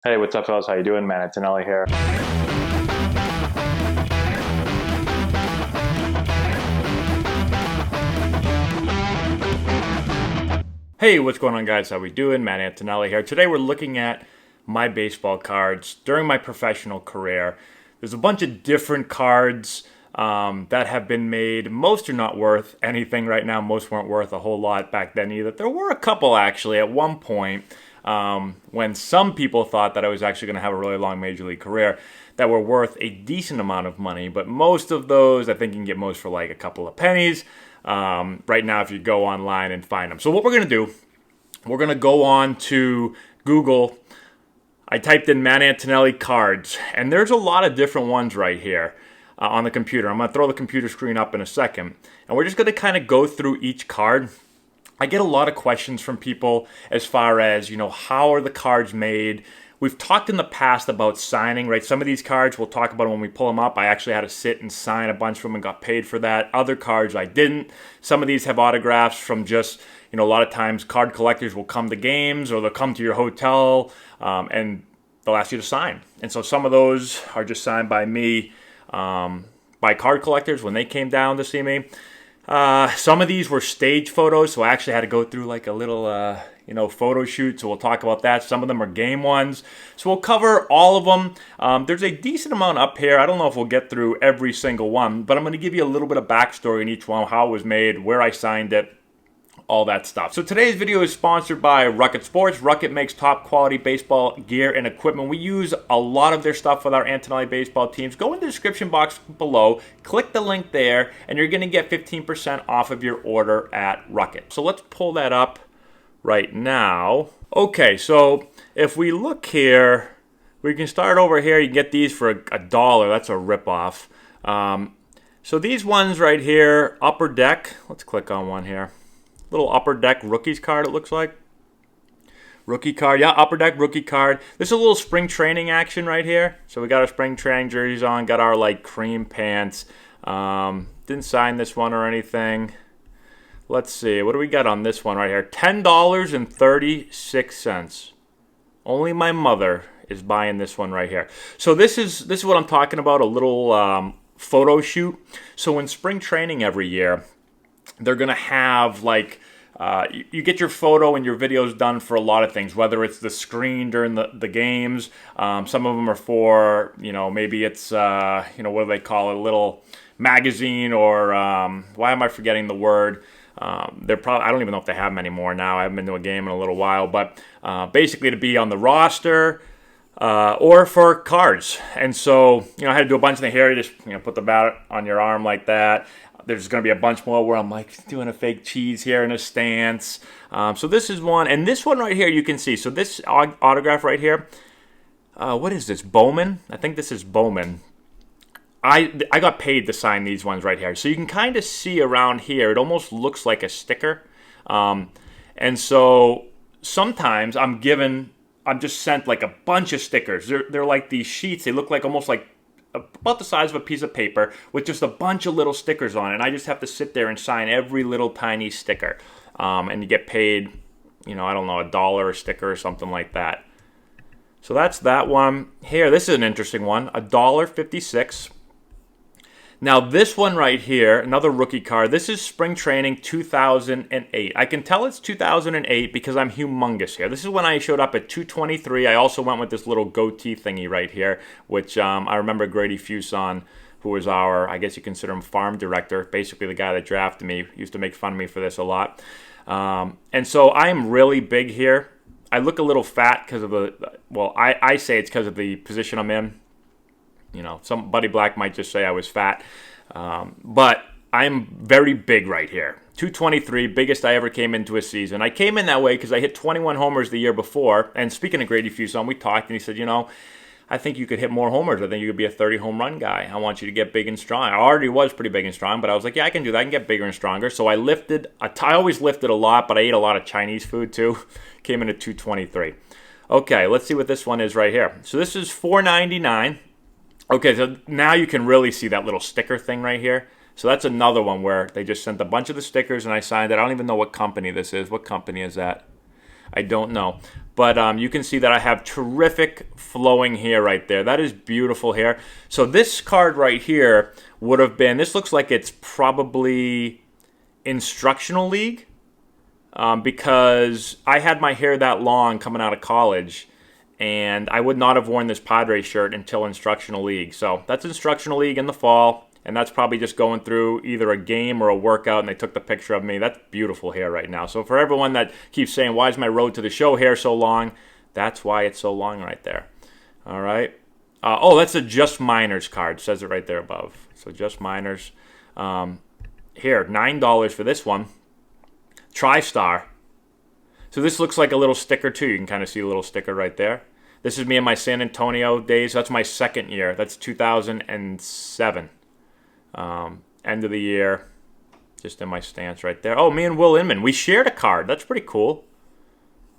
Hey, what's up, fellas? How you doing, man? Antonelli here. Hey, what's going on, guys? How we doing? Matt Antonelli here. Today we're looking at my baseball cards during my professional career. There's a bunch of different cards that have been made. Most are not worth anything right now. Most weren't worth a whole lot back then either. There were a couple actually at one point when some people thought that I was actually going to have a really long major league career that were worth a decent amount of money. But most of those, I think you can get most for like a couple of pennies. Right now, if you go online and find them. So what we're going to do, we're going to go on to Google. I typed in Matt Antonelli cards, and there's a lot of different ones right here on the computer. I'm going to throw the computer screen up in a second, and we're just going to kind of go through each card. I get a lot of questions from people as far as, how are the cards made? We've talked in the past about signing, right? Some of these cards, we'll talk about when we pull them up. I actually had to sit and sign a bunch of them and got paid for that. Other cards, I didn't. Some of these have autographs from just, a lot of times card collectors will come to games or they'll come to your hotel and they'll ask you to sign. And so some of those are just signed by me, by card collectors when they came down to see me. Some of these were stage photos, so I actually had to go through like a little, photo shoot, so we'll talk about that. Some of them are game ones, so we'll cover all of them. There's a decent amount up here. I don't know if we'll get through every single one, but I'm going to give you a little bit of backstory in each one, how it was made, where I signed it, all that stuff. So today's video is sponsored by Rocket Sports. Rocket makes top quality baseball gear and equipment. We use a lot of their stuff with our Antonelli baseball teams. Go in the description box below, click the link there, and you're going to get 15% off of your order at Rocket. So let's pull that up right now. Okay, so if we look here, we can start over here. You can get these for a dollar. That's a ripoff. So these ones right here, Upper Deck. Let's click on one here. Little Upper Deck rookies card, it looks like. Rookie card, yeah, Upper Deck rookie card. There's a little spring training action right here. So we got our spring training jerseys on, got our like cream pants. Didn't sign this one or anything. Let's see, what do we got on this one right here? $10.36. Only my mother is buying this one right here. So this is what I'm talking about, a little photo shoot. So in spring training every year, they're going to have like, you get your photo and your videos done for a lot of things, whether it's the screen during the games. Some of them are for, maybe it's, what do they call it, a little magazine or, why am I forgetting the word? They're probably, I don't even know if they have them anymore now. I haven't been to a game in a little while, but basically to be on the roster, or for cards. And so, I had to do a bunch of things here. You just, put the bat on your arm like that. There's going to be a bunch more where I'm like doing a fake cheese here in a stance. So this is one. And this one right here you can see. So this autograph right here, what is this, Bowman? I think this is Bowman. I got paid to sign these ones right here. So you can kind of see around here, it almost looks like a sticker. And so sometimes I'm just sent like a bunch of stickers. They're like these sheets. They look like almost like about the size of a piece of paper with just a bunch of little stickers on it. And I just have to sit there and sign every little tiny sticker. And you get paid, I don't know, $1 a sticker or something like that. So that's that one. Here, this is an interesting one, $1.56. Now this one right here, another rookie card. This is Spring Training 2008. I can tell it's 2008 because I'm humongous here. This is when I showed up at 223. I also went with this little goatee thingy right here, which I remember Grady Fuson, who was our, I guess you consider him farm director, basically the guy that drafted me, used to make fun of me for this a lot. And so I am really big here. I look a little fat because of I say it's because of the position I'm in. Some Buddy Black might just say I was fat. But I'm very big right here. 223, biggest I ever came into a season. I came in that way because I hit 21 homers the year before. And speaking of Grady Fuson, we talked and he said, I think you could hit more homers. I think you could be a 30 home run guy. I want you to get big and strong. I already was pretty big and strong, but I was like, yeah, I can do that. I can get bigger and stronger. So I always lifted a lot, but I ate a lot of Chinese food too. Came in at 223. Okay, let's see what this one is right here. So this is $4.99. Okay, so now you can really see that little sticker thing right here. So that's another one where they just sent a bunch of the stickers and I signed it. I don't even know what company this is. What company is that? I don't know. But you can see that I have terrific flowing hair right there. That is beautiful hair. So this card right here would have been, this looks like it's probably instructional league, because I had my hair that long coming out of college, and I would not have worn this Padres shirt until instructional league. So that's instructional league in the fall. And that's probably just going through either a game or a workout, and they took the picture of me. That's beautiful hair right now. So for everyone that keeps saying, why is my road to the show hair so long? That's why it's so long right there. All right. Oh, that's a Just Minors card. Says it right there above. So Just Minors. Here, $9 for this one. TriStar. So this looks like a little sticker too. You can kind of see a little sticker right there. This is me in my San Antonio days. That's my second year. That's 2007. End of the year, just in my stance right there. Oh, me and Will Inman, we shared a card. That's pretty cool.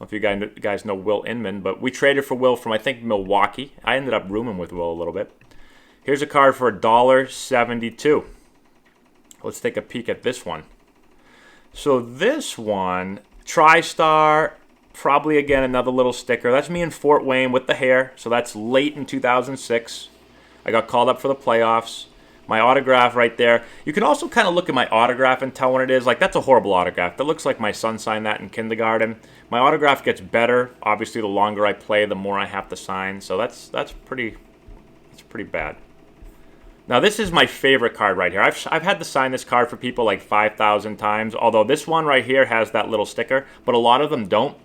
I don't know if you guys know Will Inman, but we traded for Will from, I think, Milwaukee. I ended up rooming with Will a little bit. Here's a card for $1.72. Let's take a peek at this one. So this one, TriStar, probably again another little sticker. That's me in Fort Wayne with the hair. So that's late in 2006. I got called up for the playoffs. My autograph right there. You can also kind of look at my autograph and tell when it is. Like, that's a horrible autograph. That looks like my son signed that in kindergarten. My autograph gets better. Obviously, the longer I play, the more I have to sign. So that's pretty bad. Now, this is my favorite card right here. I've had to sign this card for people like 5,000 times. Although this one right here has that little sticker, but a lot of them don't.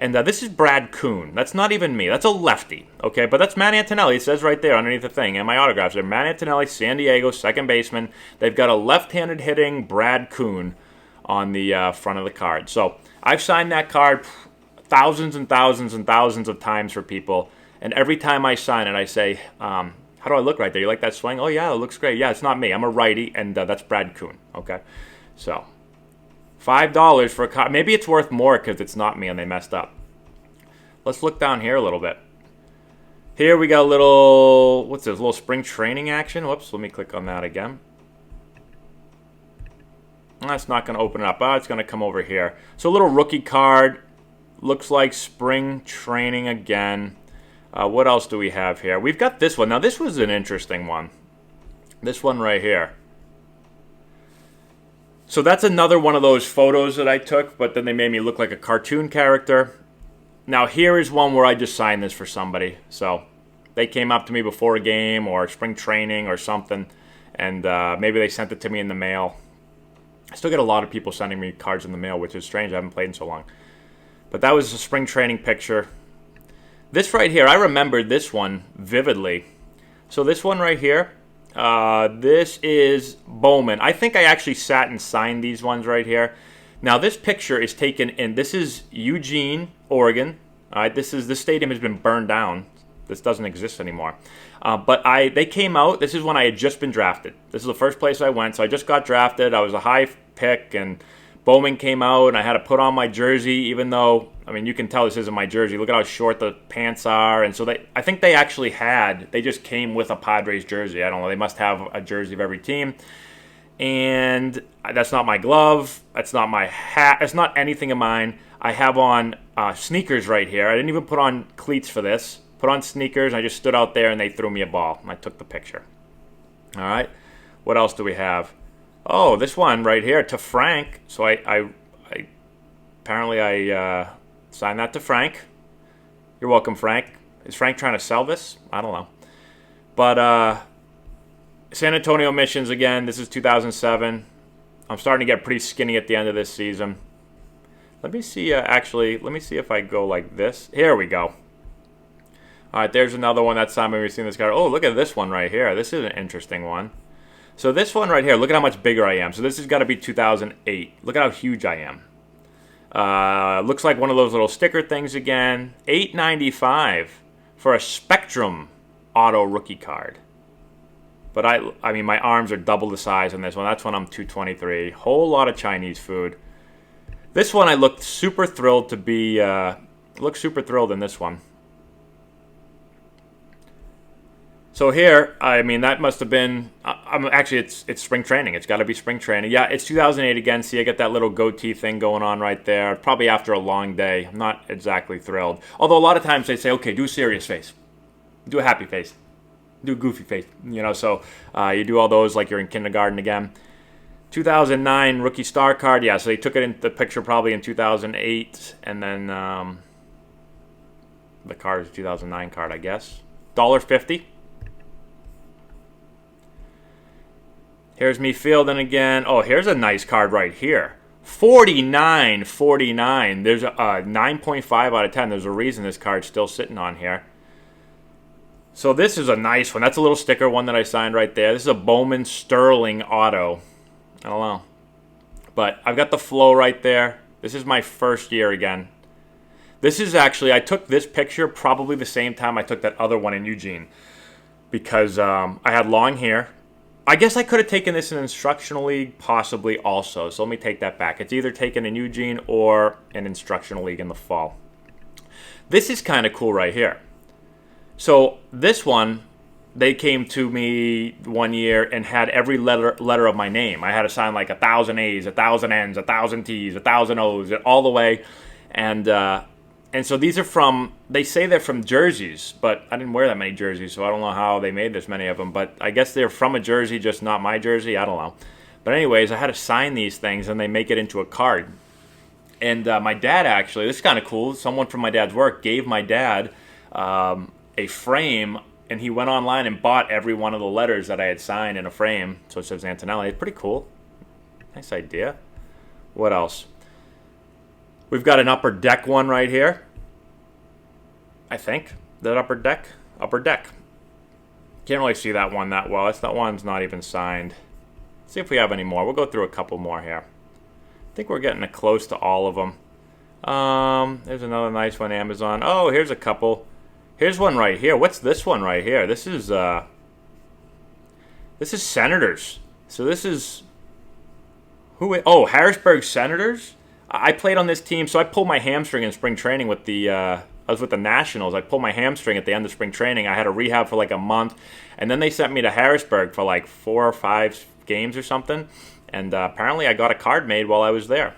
And this is Brad Kuhn. That's not even me. That's a lefty, okay? But that's Matt Antonelli. It says right there underneath the thing. And my autographs are Matt Antonelli, San Diego, second baseman. They've got a left-handed hitting Brad Kuhn on the front of the card. So I've signed that card thousands and thousands and thousands of times for people. And every time I sign it, I say, how do I look right there? You like that swing? Oh, yeah, it looks great. Yeah, it's not me. I'm a righty, and that's Brad Kuhn, okay? So $5 for a card. Maybe it's worth more because it's not me and they messed up. Let's look down here a little bit. Here we got a little, what's this, a little spring training action. Whoops, let me click on that again. That's not going to open it up. Oh, it's going to come over here. So a little rookie card. Looks like spring training again. What else do we have here? We've got this one. Now, this was an interesting one. This one right here. So that's another one of those photos that I took, but then they made me look like a cartoon character. Now here is one where I just signed this for somebody. So they came up to me before a game or spring training or something, and maybe they sent it to me in the mail. I still get a lot of people sending me cards in the mail, which is strange. I haven't played in so long. But that was a spring training picture. This right here, I remember this one vividly. So this one right here, this is Bowman. I think I actually sat and signed these ones right here. Now this picture is taken in, this is Eugene, Oregon. All right, this stadium has been burned down. This doesn't exist anymore. But they came out, this is when I had just been drafted. This is the first place I went, so I just got drafted. I was a high pick, and Bowman came out, and I had to put on my jersey, even though, I mean, you can tell this isn't my jersey. Look at how short the pants are. And so I think they actually they just came with a Padres jersey. I don't know. They must have a jersey of every team. And that's not my glove. That's not my hat. That's not anything of mine. I have on sneakers right here. I didn't even put on cleats for this. Put on sneakers. I just stood out there, and they threw me a ball. And I took the picture. All right. What else do we have? Oh, this one right here to Frank. So I apparently signed that to Frank. You're welcome, Frank. Is Frank trying to sell this? I don't know. But San Antonio Missions again. This is 2007. I'm starting to get pretty skinny at the end of this season. Let me see. Let me see if I go like this. Here we go. All right, there's another one. That's time we've seen this card. Oh, look at this one right here. This is an interesting one. So this one right here, look at how much bigger I am. So this has got to be 2008. Look at how huge I am. Looks like one of those little sticker things again. $8.95 for a Spectrum auto rookie card. But I mean, my arms are double the size on this one. That's when I'm 223. Whole lot of Chinese food. This one I looked super thrilled to be. Looked super thrilled in this one. So here, I mean, that must have been. Actually, it's spring training. It's got to be spring training. Yeah, it's 2008 again. See, I got that little goatee thing going on right there. Probably after a long day. I'm not exactly thrilled. Although a lot of times they say, okay, do a serious face. Do a happy face. Do a goofy face. You know, so you do all those like you're in kindergarten again. 2009 rookie star card. Yeah, so they took it in the picture probably in 2008. And then the card is a 2009 card, I guess. $1.50. Here's me fielding again. Oh, here's a nice card right here. 49.49. There's a 9.5 out of 10. There's a reason this card's still sitting on here. So this is a nice one. That's a little sticker one that I signed right there. This is a Bowman Sterling auto. I don't know. But I've got the flow right there. This is my first year again. This is actually, I took this picture probably the same time I took that other one in Eugene. Because I had long hair. I guess I could have taken this in instructional league possibly also. So let me take that back. It's either taken in Eugene or an instructional league in the fall. This is kind of cool right here. So this one, they came to me one year and had every letter of my name. I had to sign like 1,000 A's, 1,000 N's, 1,000 T's, 1,000 O's, all the way. And so these are from, they say they're from jerseys, but I didn't wear that many jerseys, so I don't know how they made this many of them. But I guess they're from a jersey, just not my jersey. I don't know. But anyways, I had to sign these things, and they make it into a card. And my dad actually, this is kind of cool. Someone from my dad's work gave my dad a frame, and he went online and bought every one of the letters that I had signed in a frame. So it says Antonelli. It's pretty cool. Nice idea. What else? We've got an Upper Deck one right here. I think. That Upper Deck? Upper Deck. Can't really see that one that well. That one's not even signed. Let's see if we have any more. We'll go through a couple more here. I think we're getting close to all of them. There's another nice one, Amazon. Oh, here's a couple. Here's one right here. What's this one right here? This is Senators. So this is Harrisburg Senators. I played on this team, so I pulled my hamstring in spring training with I was with the Nationals. I pulled my hamstring at the end of spring training. I had a rehab for like a month, and then they sent me to Harrisburg for like 4 or 5 games or something, and apparently I got a card made while I was there.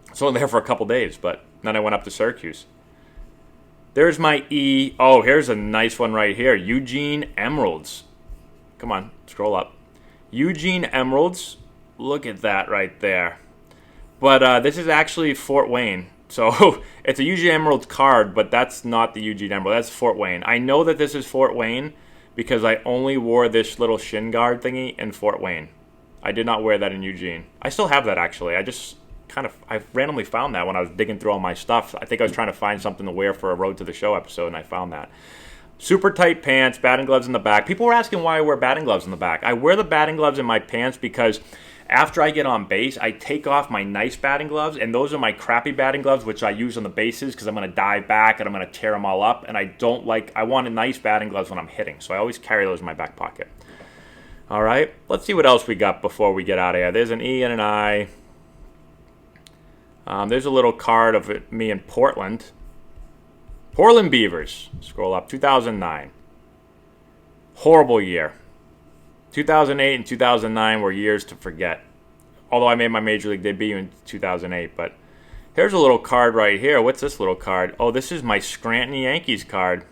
I was only there for a couple days, but then I went up to Syracuse. There's my E. Oh, here's a nice one right here. Eugene Emeralds. Come on, scroll up. Eugene Emeralds. Look at that right there. But this is actually Fort Wayne. So it's a Eugene Emeralds card, but that's not the Eugene Emerald. That's Fort Wayne. I know that this is Fort Wayne because I only wore this little shin guard thingy in Fort Wayne. I did not wear that in Eugene. I still have that, actually. I randomly found that when I was digging through all my stuff. I think I was trying to find something to wear for a Road to the Show episode, and I found that. Super tight pants, batting gloves in the back. People were asking why I wear batting gloves in the back. I wear the batting gloves in my pants because after I get on base, I take off my nice batting gloves, and those are my crappy batting gloves, which I use on the bases because I'm going to dive back and I'm going to tear them all up, and I want a nice batting gloves when I'm hitting, so I always carry those in my back pocket. All right, let's see what else we got before we get out of here. There's an E and an I. There's a little card of me in Portland. Portland Beavers. Scroll up. 2009. Horrible year. 2008 and 2009 were years to forget. Although I made my Major League debut in 2008. But here's a little card right here. What's this little card? Oh, this is my Scranton Yankees card.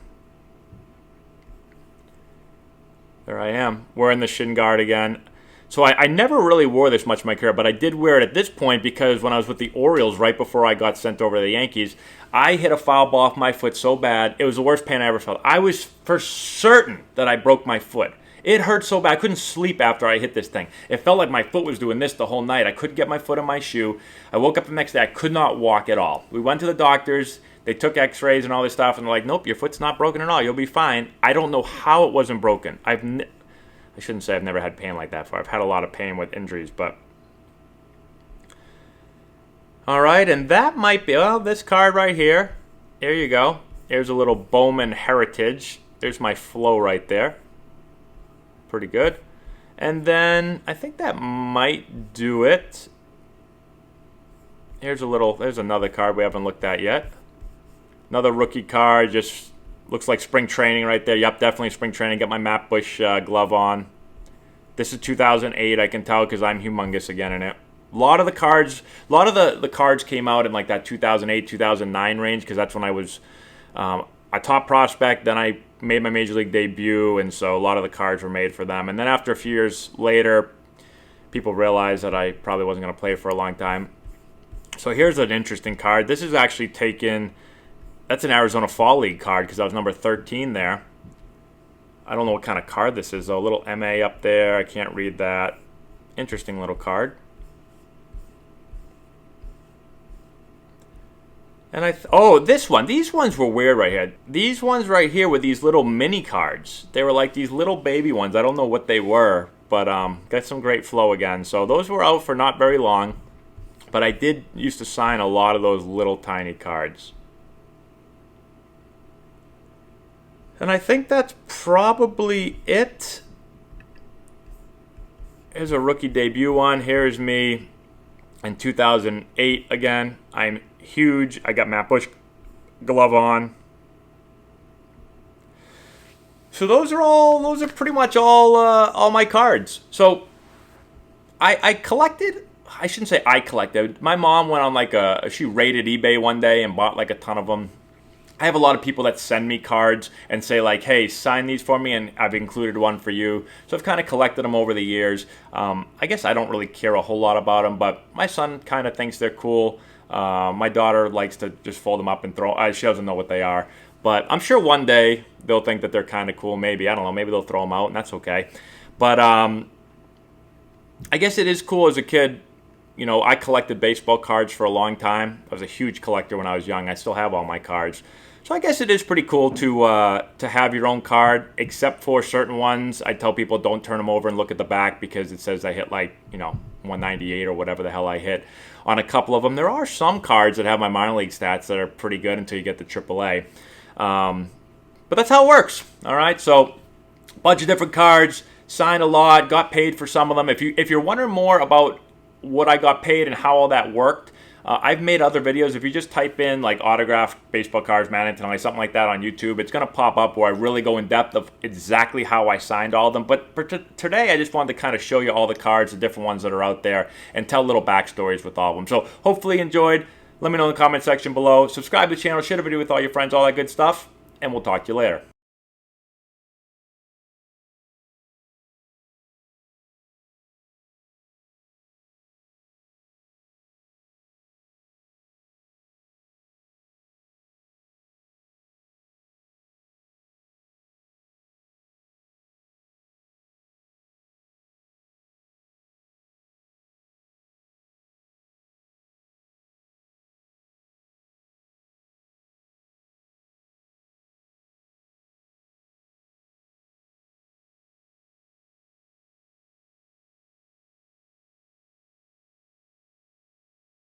There I am. Wearing the shin guard again. So I never really wore this much in my career, but I did wear it at this point because when I was with the Orioles right before I got sent over to the Yankees, I hit a foul ball off my foot so bad, it was the worst pain I ever felt. I was for certain that I broke my foot. It hurt so bad. I couldn't sleep after I hit this thing. It felt like my foot was doing this the whole night. I couldn't get my foot in my shoe. I woke up the next day. I could not walk at all. We went to the doctors. They took x-rays and all this stuff, and they're like, nope, your foot's not broken at all. You'll be fine. I don't know how it wasn't broken. I shouldn't say I've never had pain like that before. I've had a lot of pain with injuries, but... All right, and that might be... Well, this card right here. There you go. There's a little Bowman Heritage. There's my flow right there. Pretty good. And then I think that might do it. There's another card we haven't looked at yet. Another rookie card, just... Looks like spring training right there. Yep, definitely spring training. Got my Matt Bush glove on. This is 2008. I can tell because I'm humongous again in it. A lot of the cards came out in like that 2008, 2009 range because that's when I was a top prospect. Then I made my major league debut, and so a lot of the cards were made for them. And then after a few years later, people realized that I probably wasn't going to play for a long time. So here's an interesting card. This is actually taken, that's an Arizona Fall League card because I was number 13 there. I don't know what kind of card this is though. A little MA up there. I can't read that. Interesting little card. And this one. These ones were weird right here. These ones right here were these little mini cards. They were like these little baby ones. I don't know what they were, but got some great flow again. So those were out for not very long, but I did used to sign a lot of those little tiny cards. And I think that's probably it. Here's a rookie debut one. Here's me in 2008 again. I'm huge. I got Matt Bush glove on. So those are pretty much all my cards. So I collected. I shouldn't say I collected. My mom went on she raided eBay one day and bought like a ton of them. I have a lot of people that send me cards and say like, hey, sign these for me, and I've included one for you. So I've kind of collected them over the years. I guess I don't really care a whole lot about them, but my son kind of thinks they're cool. My daughter likes to just fold them up and throw. She doesn't know what they are. But I'm sure one day they'll think that they're kind of cool. Maybe. I don't know. Maybe they'll throw them out, and that's okay. But I guess it is cool as a kid. You know, I collected baseball cards for a long time. I was a huge collector when I was young. I still have all my cards. So I guess it is pretty cool to have your own card, except for certain ones. I tell people don't turn them over and look at the back because it says I hit 198 or whatever the hell I hit on a couple of them. There are some cards that have my minor league stats that are pretty good until you get to AAA. But that's how it works. All right, so a bunch of different cards, signed a lot, got paid for some of them. If you're wondering more about what I got paid and how all that worked, I've made other videos. If you just type in like autographed baseball cards, Antonelli, something like that on YouTube, it's going to pop up where I really go in depth of exactly how I signed all of them. But for today, I just wanted to kind of show you all the cards, the different ones that are out there, and tell little backstories with all of them. So hopefully you enjoyed. Let me know in the comment section below. Subscribe to the channel, share the video with all your friends, all that good stuff, and we'll talk to you later.